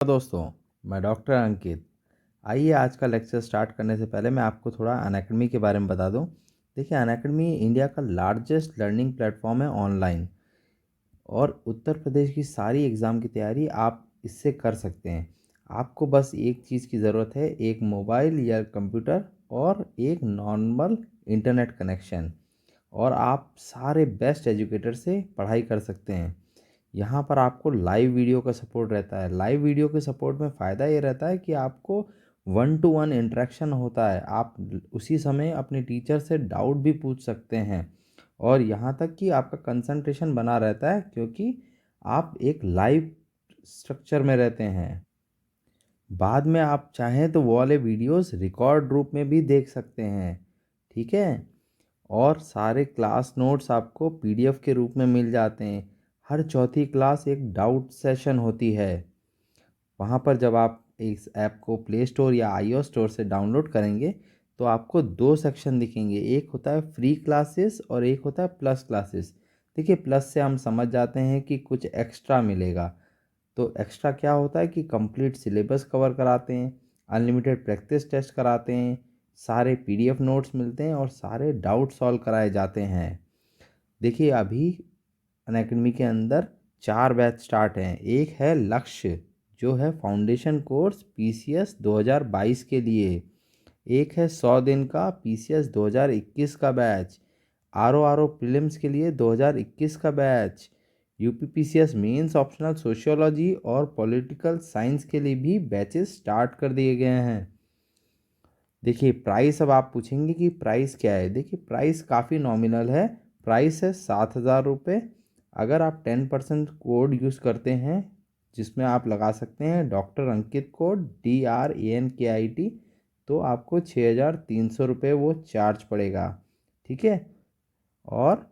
दोस्तों, मैं डॉक्टर अंकित। आइए आज का लेक्चर स्टार्ट करने से पहले मैं आपको थोड़ा अनअकैडमी के बारे में बता दूं। देखिए, अनअकैडमी इंडिया का लार्जेस्ट लर्निंग प्लेटफॉर्म है ऑनलाइन, और उत्तर प्रदेश की सारी एग्ज़ाम की तैयारी आप इससे कर सकते हैं। आपको बस एक चीज़ की ज़रूरत है, एक मोबाइल या कंप्यूटर और एक नॉर्मल इंटरनेट कनेक्शन, और आप सारे बेस्ट एजुकेटर से पढ़ाई कर सकते हैं। यहाँ पर आपको लाइव वीडियो का सपोर्ट रहता है। लाइव वीडियो के सपोर्ट में फ़ायदा ये रहता है कि आपको 1-to-1 इंटरेक्शन होता है। आप उसी समय अपने टीचर से डाउट भी पूछ सकते हैं, और यहाँ तक कि आपका कंसंट्रेशन बना रहता है, क्योंकि आप एक लाइव स्ट्रक्चर में रहते हैं। बाद में आप चाहें तो वो वाले वीडियोस रिकॉर्ड रूप में भी देख सकते हैं, ठीक है। और सारे क्लास नोट्स आपको पीडीएफ के रूप में मिल जाते हैं। हर चौथी क्लास एक डाउट सेशन होती है। वहाँ पर जब आप इस ऐप को प्ले स्टोर या आईओ स्टोर से डाउनलोड करेंगे तो आपको दो सेक्शन दिखेंगे, एक होता है फ्री क्लासेस और एक होता है प्लस क्लासेस। देखिए, प्लस से हम समझ जाते हैं कि कुछ एक्स्ट्रा मिलेगा। तो एक्स्ट्रा क्या होता है कि कंप्लीट सिलेबस कवर कराते हैं, अनलिमिटेड प्रैक्टिस टेस्ट कराते हैं, सारे पीडीएफ नोट्स मिलते हैं और सारे डाउट सॉल्व कराए जाते हैं। देखिए, अभी अनअकैडमी के अंदर 4 बैच स्टार्ट हैं। एक है लक्ष्य, जो है फाउंडेशन कोर्स पीसीएस 2022 के लिए। एक है 100 दिन का पीसीएस 2021 का बैच। आर ओ प्रीलिम्स के लिए 2021 का batch. UP PCS mains optional sociology और पॉलिटिकल साइंस के लिए भी बैचेस स्टार्ट कर दिए गए हैं। देखिए प्राइस, अब आप पूछेंगे कि प्राइस क्या है। देखिए, प्राइस काफ़ी नॉमिनल है। प्राइस है 7,000 रुपये। अगर आप 10% कोड यूज़ करते हैं, जिसमें आप लगा सकते हैं डॉक्टर अंकित कोड DRANKIT, तो आपको 6,300 रुपये वो चार्ज पड़ेगा, ठीक है। और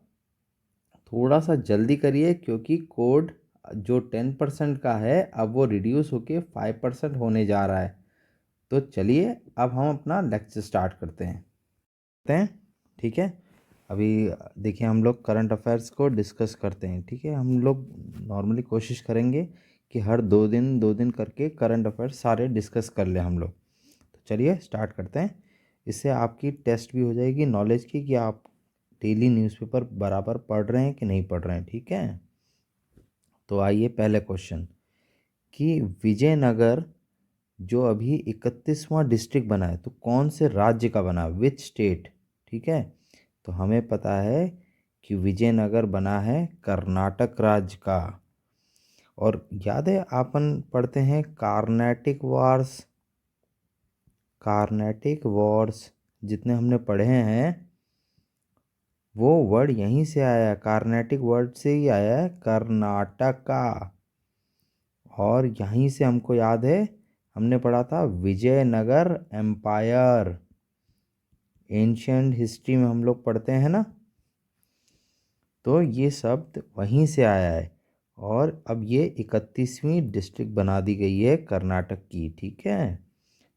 थोड़ा सा जल्दी करिए, क्योंकि कोड जो 10% का है अब वो रिड्यूस होके 5% होने जा रहा है। तो चलिए अब हम अपना लेक्चर स्टार्ट करते हैं, ठीक है। अभी देखिए, हम लोग करंट अफेयर्स को डिस्कस करते हैं, ठीक है। हम लोग नॉर्मली कोशिश करेंगे कि हर 2 दिन करके करंट अफेयर्स सारे डिस्कस कर लें हम लोग। तो चलिए स्टार्ट करते हैं। इससे आपकी टेस्ट भी हो जाएगी नॉलेज की, कि आप डेली न्यूज़पेपर बराबर पढ़ रहे हैं कि नहीं पढ़ रहे हैं, ठीक है। तो आइए पहले क्वेश्चन, कि विजयनगर जो अभी 31वां डिस्ट्रिक्ट बना है, तो कौन से राज्य का बना, विच स्टेट, ठीक है। तो हमें पता है कि विजयनगर बना है कर्नाटक राज्य का। और याद है अपन पढ़ते हैं कार्नेटिक वॉर्स जितने हमने पढ़े हैं, वो वर्ड यहीं से आया है, कार्नेटिक वर्ड से ही आया है, कर्नाटक का। और यहीं से हमको याद है, हमने पढ़ा था विजयनगर एम्पायर। एंशियंट हिस्ट्री में हम लोग पढ़ते हैं ना, तो ये शब्द वहीं से आया है। और अब ये 31वीं डिस्ट्रिक्ट बना दी गई है कर्नाटक की, ठीक है।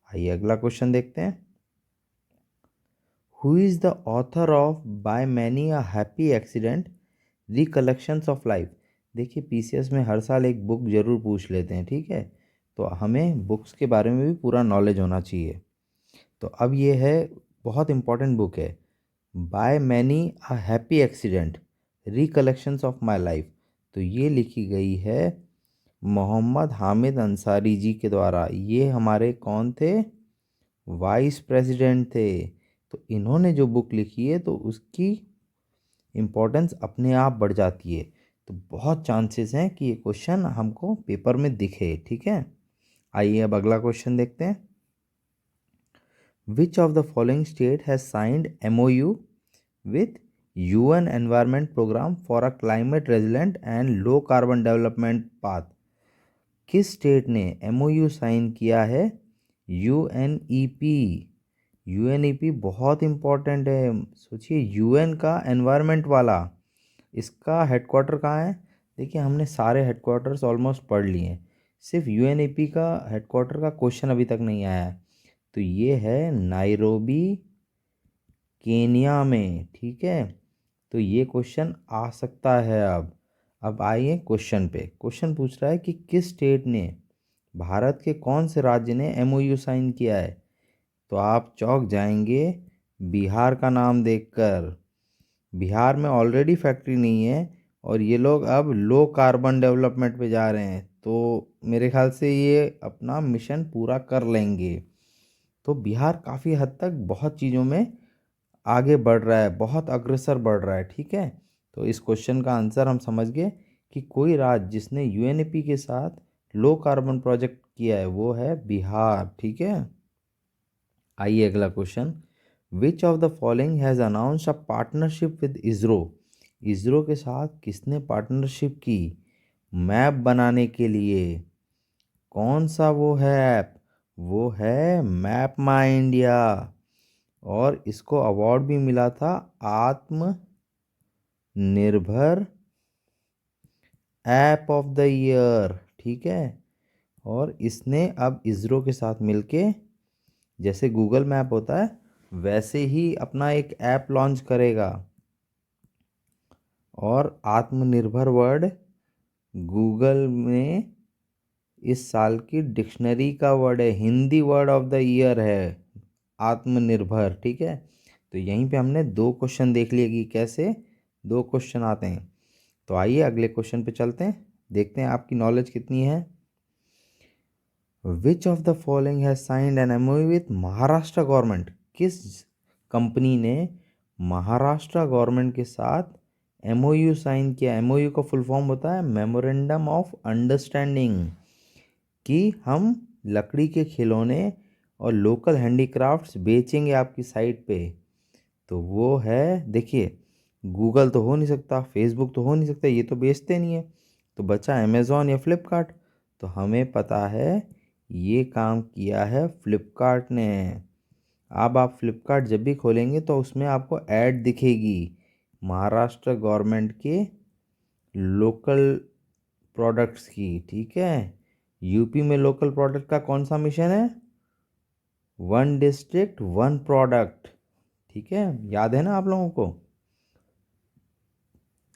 आइए अगला क्वेश्चन देखते हैं। Who is the author of by many a happy accident recollections of life. देखिए, पीसीएस में हर साल एक बुक जरूर पूछ लेते हैं, ठीक है। तो हमें बुक्स के बारे में भी पूरा नॉलेज होना चाहिए। तो अब ये है, बहुत इंपॉर्टेंट बुक है, by many a happy accident recollections of my life. तो ये लिखी गई है मोहम्मद हामिद अंसारी जी के द्वारा। ये हमारे कौन थे, वाइस प्रेसिडेंट थे। तो इन्होंने जो बुक लिखी है तो उसकी इम्पोर्टेंस अपने आप बढ़ जाती है। तो बहुत चांसेस हैं कि ये क्वेश्चन हमको पेपर में दिखे, ठीक है। आइए अब अगला क्वेश्चन देखते हैं। Which of the following state has signed MOU with UN Environment Program for a climate resilient and low carbon development path? किस स्टेट ने MOU साइन किया है UNEP? UNEP बहुत इम्पोर्टेंट है। सोचिए, यूएन का एनवायरनमेंट वाला, इसका हेडक्वार्टर कहाँ है। देखिए, हमने सारे हेडक्वार्टर्स ऑलमोस्ट पढ़ लिए हैं, सिर्फ यूएनईपी का हेडक्वार्टर का क्वेश्चन अभी तक नहीं आया है। तो ये है नाइरोबी, केनिया में, ठीक है। तो ये क्वेश्चन आ सकता है अब। आइए क्वेश्चन पे। क्वेश्चन पूछ रहा है कि किस स्टेट ने भारत के कौन से राज्य ने एमओयू साइन किया है? तो आप चौंक जाएंगे बिहार का नाम देखकर। बिहार में ऑलरेडी फैक्ट्री नहीं है और ये लोग अब लो कार्बन डेवलपमेंट पे जा रहे हैं, तो मेरे ख्याल से ये अपना मिशन पूरा कर लेंगे। तो बिहार काफ़ी हद तक बहुत चीज़ों में आगे बढ़ रहा है, बहुत अग्रसर बढ़ रहा है। ठीक है, तो इस क्वेश्चन का आंसर हम समझ गए कि कोई राज्य जिसने यूएनईपी के साथ लो कार्बन प्रोजेक्ट किया है वो है बिहार। ठीक है, आइए अगला question. Which of the following has announced a partnership with ISRO? ISRO के साथ किसने पार्टनरशिप की मैप बनाने के लिए? कौन सा वो है ऐप? वो है मैप माई इंडिया, और इसको अवार्ड भी मिला था आत्मनिर्भर ऐप ऑफ द ईयर। ठीक है, और इसने अब इसरो के साथ मिलके, जैसे गूगल मैप होता है वैसे ही अपना एक ऐप लॉन्च करेगा। और आत्मनिर्भर वर्ड गूगल में इस साल की डिक्शनरी का वर्ड है, Hindi word of the year है आत्मनिर्भर। ठीक है, तो यहीं पे हमने दो क्वेश्चन देख लिए कि कैसे दो क्वेश्चन आते हैं। तो आइए अगले क्वेश्चन पे चलते हैं, देखते हैं आपकी नॉलेज कितनी है। Which of the following has signed an MOU with Maharashtra government? किस कंपनी ने महाराष्ट्र गवर्नमेंट के साथ एमओयू साइन किया? एमओयू का फुल फॉर्म होता है मेमोरेंडम ऑफ अंडरस्टैंडिंग, कि हम लकड़ी के खिलौने और लोकल हैंडीक्राफ्ट्स बेचेंगे आपकी साइट पे। तो वो है, देखिए गूगल तो हो नहीं सकता, फेसबुक तो हो नहीं सकता, ये तो बेचते नहीं है। तो बचा अमेज़ॉन या फ्लिपकार्ट। तो हमें पता है ये काम किया है फ्लिपकार्ट ने। अब आप फ्लिपकार्ट जब भी खोलेंगे तो उसमें आपको ऐड दिखेगी महाराष्ट्र गवर्नमेंट के लोकल प्रोडक्ट्स की। ठीक है, यूपी में लोकल प्रोडक्ट का कौन सा मिशन है? One district one product. ठीक है, याद है ना आप लोगों को?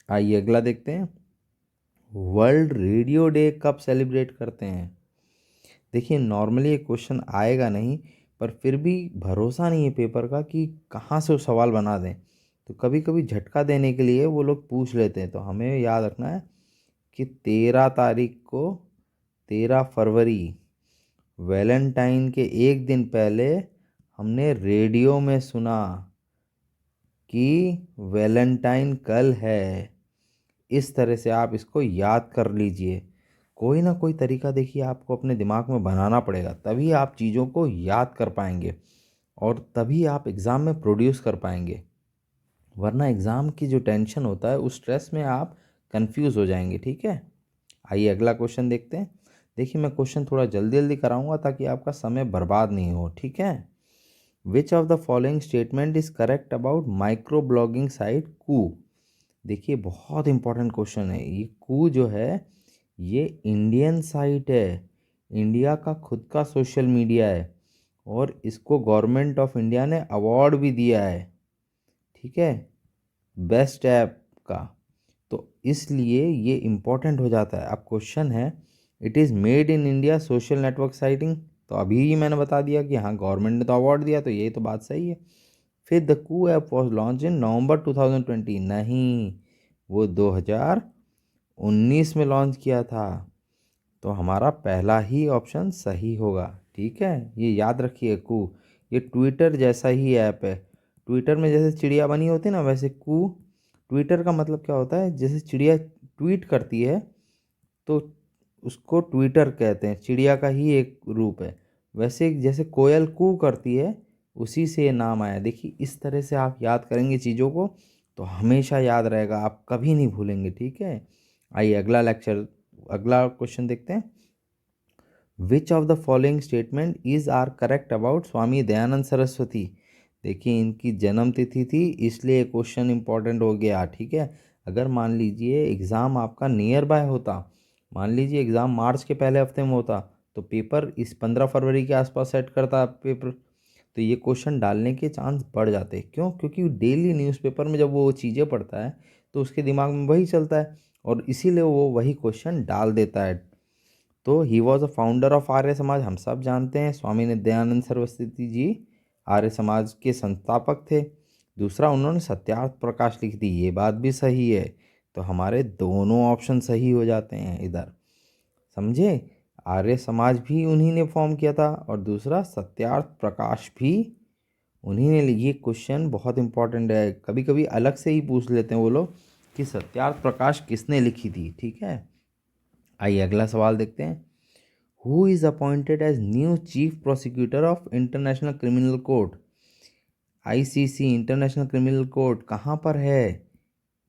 आइए अगला देखते हैं। वर्ल्ड रेडियो डे कब सेलिब्रेट करते हैं? देखिए नॉर्मली ये क्वेश्चन आएगा नहीं, पर फिर भी भरोसा नहीं है पेपर का कि कहाँ से वो सवाल बना दें, तो कभी कभी झटका देने के लिए वो लोग पूछ लेते हैं। तो हमें याद रखना है कि 13 तारीख को, 13 फरवरी, वैलेंटाइन के एक दिन पहले हमने रेडियो में सुना कि वैलेंटाइन कल है। इस तरह से आप इसको याद कर लीजिए। कोई ना कोई तरीका देखिए आपको अपने दिमाग में बनाना पड़ेगा, तभी आप चीज़ों को याद कर पाएंगे और तभी आप एग्ज़ाम में प्रोड्यूस कर पाएंगे। वरना एग्ज़ाम की जो टेंशन होता है उस स्ट्रेस में आप कंफ्यूज हो जाएंगे। ठीक है, आइए अगला क्वेश्चन देखते हैं। देखिए मैं क्वेश्चन थोड़ा जल्दी जल्दी कराऊंगा ताकि आपका समय बर्बाद नहीं हो। ठीक है, which of the following statement is correct about microblogging site Koo? देखिए बहुत इंपॉर्टेंट क्वेश्चन है ये। कू जो है ये इंडियन साइट है, इंडिया का खुद का सोशल मीडिया है, और इसको गवर्नमेंट ऑफ इंडिया ने अवार्ड भी दिया है। ठीक है, बेस्ट ऐप का। तो इसलिए ये इम्पोर्टेंट हो जाता है। अब क्वेश्चन है, it is made in India social network siting. तो अभी ही मैंने बता दिया कि हाँ गवर्नमेंट ने तो अवार्ड दिया, तो ये तो बात सही है। फिर the Koo app was launch in November 2020, नहीं वो 2019 में लॉन्च किया था। तो हमारा पहला ही ऑप्शन सही होगा। ठीक है, ये याद रखिए कू, ये ट्विटर जैसा ही ऐप है। ट्विटर में जैसे चिड़िया बनी होती है ना, वैसे कू, ट्विटर का मतलब क्या होता है, जैसे चिड़िया ट्वीट करती है तो उसको ट्विटर कहते हैं, चिड़िया का ही एक रूप है। वैसे जैसे कोयल कू करती है उसी से ये नाम आया। देखिए इस तरह से आप याद करेंगे चीज़ों को तो हमेशा याद रहेगा, आप कभी नहीं भूलेंगे। ठीक है, आइए अगला क्वेश्चन देखते हैं। Which of the following statement is are correct about Swami Dayanand Saraswati? देखिए इनकी जन्म तिथि थी इसलिए क्वेश्चन इंपॉर्टेंट हो गया। ठीक है, अगर मान लीजिए एग्ज़ाम आपका नियर बाय होता, मान लीजिए एग्ज़ाम मार्च के पहले हफ्ते में होता, तो पेपर इस 15 फरवरी के आसपास सेट करता पेपर, तो ये क्वेश्चन डालने के चांस बढ़ जाते। क्यों? क्योंकि डेली न्यूज़पेपर में जब वो चीज़ें पढ़ता है तो उसके दिमाग में वही चलता है और इसीलिए वो वही क्वेश्चन डाल देता है। तो he was a founder of Arya Samaj, हम सब जानते हैं स्वामी दयानंद सरस्वती जी आर्य समाज के संस्थापक थे। दूसरा, उन्होंने सत्यार्थ प्रकाश लिखी थी, ये बात भी सही है। तो हमारे दोनों ऑप्शन सही हो जाते हैं इधर, समझे। आर्य समाज भी उन्हीं ने फॉर्म किया था और दूसरा सत्यार्थ प्रकाश भी उन्हीं ने। ये क्वेश्चन बहुत इंपॉर्टेंट है, कभी कभी अलग से ही पूछ लेते हैं वो लोग कि सत्यार्थ प्रकाश किसने लिखी थी, ठीक है। आइए अगला सवाल देखते हैं। Who is appointed as new chief prosecutor of International Criminal Court. ICC International Criminal Court कहाँ पर है?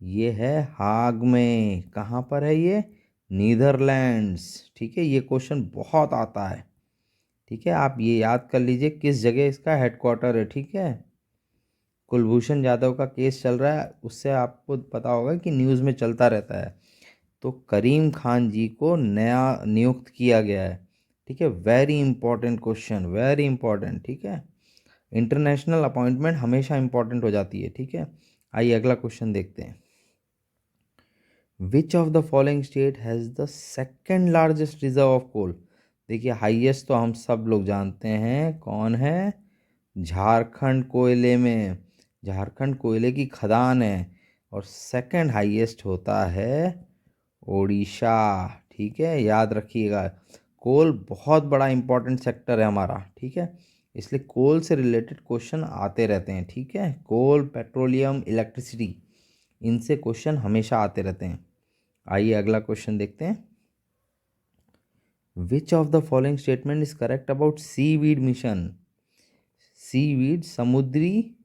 ये है हाग में। कहाँ पर है ये? नीदरलैंड्स, ठीक है। ये क्वेश्चन बहुत आता है, ठीक है। आप ये याद कर लीजिए किस जगह इसका हेडक्वार्टर है, ठीक है। कुलभूषण जाधव का केस चल रहा है, उससे आपको पता होगा कि न्यूज़ में चलता रहता है। तो करीम खान जी को नया नियुक्त किया गया है, ठीक है। Very important question, very important, ठीक है। इंटरनेशनल अपॉइंटमेंट हमेशा इंपॉर्टेंट हो जाती है, ठीक है। आइए अगला क्वेश्चन देखते हैं। Which of the following state has the second largest reserve of coal. देखिए हाईएस्ट तो हम सब लोग जानते हैं कौन है, झारखंड कोयले में। झारखंड कोयले की खदान है। और सेकंड हाईएस्ट होता है ओडिशा, ठीक है, याद रखिएगा। कोल बहुत बड़ा इंपॉर्टेंट सेक्टर है हमारा, ठीक है। इसलिए कोल से रिलेटेड क्वेश्चन आते रहते हैं, ठीक है। कोल, पेट्रोलियम, इलेक्ट्रिसिटी, इनसे क्वेश्चन हमेशा आते रहते हैं। आइए अगला क्वेश्चन देखते हैं। Which of the following statement is correct about seaweed mission. Seaweed, समुद्री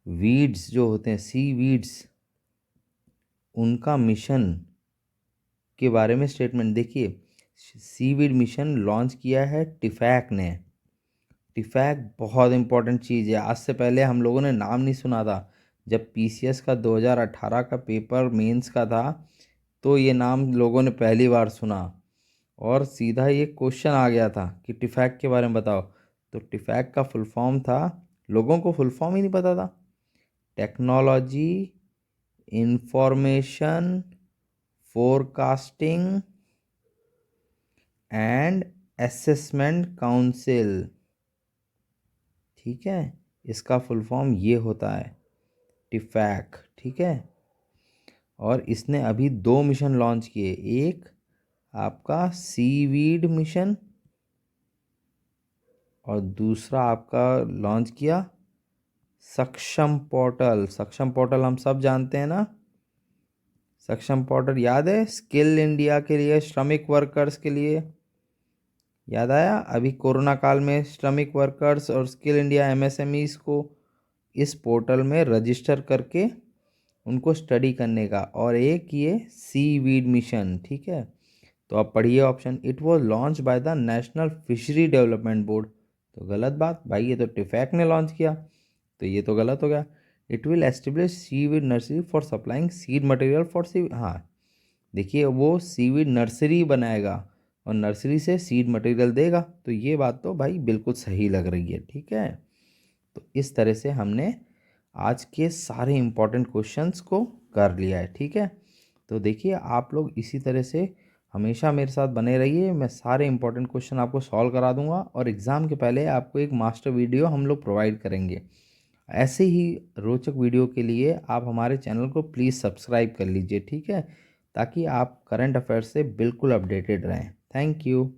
वीड्स जो होते हैं, सीवीड्स, उनका मिशन के बारे में स्टेटमेंट देखिए। सीवीड मिशन लॉन्च किया है टिफैक ने। टिफैक बहुत इंपॉर्टेंट चीज़ है। आज से पहले हम लोगों ने नाम नहीं सुना था। जब पीसीएस का 2018 का पेपर मेंस का था तो ये नाम लोगों ने पहली बार सुना और सीधा ये क्वेश्चन आ गया था कि टिफैक के बारे में बताओ। तो टिफैक का फुल फॉर्म था, लोगों को फुल फॉर्म ही नहीं पता था, technology information forecasting and assessment council, ठीक है। इसका फुल फॉर्म ये होता है टिफैक, ठीक है। और इसने अभी 2 मिशन लॉन्च किए, एक आपका सीवीड मिशन और दूसरा आपका लॉन्च किया सक्षम पोर्टल। सक्षम पोर्टल हम सब जानते हैं ना, सक्षम पोर्टल याद है, स्किल इंडिया के लिए, श्रमिक वर्कर्स के लिए। याद आया? अभी कोरोना काल में श्रमिक वर्कर्स और स्किल इंडिया एमएसएमईज को इस पोर्टल में रजिस्टर करके उनको स्टडी करने का। और एक ये सीवीड मिशन, ठीक है। तो आप पढ़िए option, it was launch by the national fishery development board. तो गलत बात भाई, ये तो टिफैक ने लॉन्च किया, तो ये तो गलत हो गया। It will establish seaweed nursery for supplying seed material for sea, हाँ देखिए वो सीवीड नर्सरी बनाएगा और नर्सरी से सीड मटेरियल देगा। तो ये बात तो भाई बिल्कुल सही लग रही है, ठीक है। तो इस तरह से हमने आज के सारे इंपॉर्टेंट क्वेश्चंस को कर लिया है, ठीक है। तो देखिए आप लोग इसी तरह से हमेशा मेरे साथ बने रहिए, मैं सारे इंपॉर्टेंट क्वेश्चन आपको सॉल्व करा दूंगा और एग्ज़ाम के पहले आपको एक मास्टर वीडियो हम लोग प्रोवाइड करेंगे। ऐसे ही रोचक वीडियो के लिए आप हमारे चैनल को प्लीज़ सब्सक्राइब कर लीजिए, ठीक है, ताकि आप करंट अफेयर्स से बिल्कुल अपडेटेड रहें। Thank you.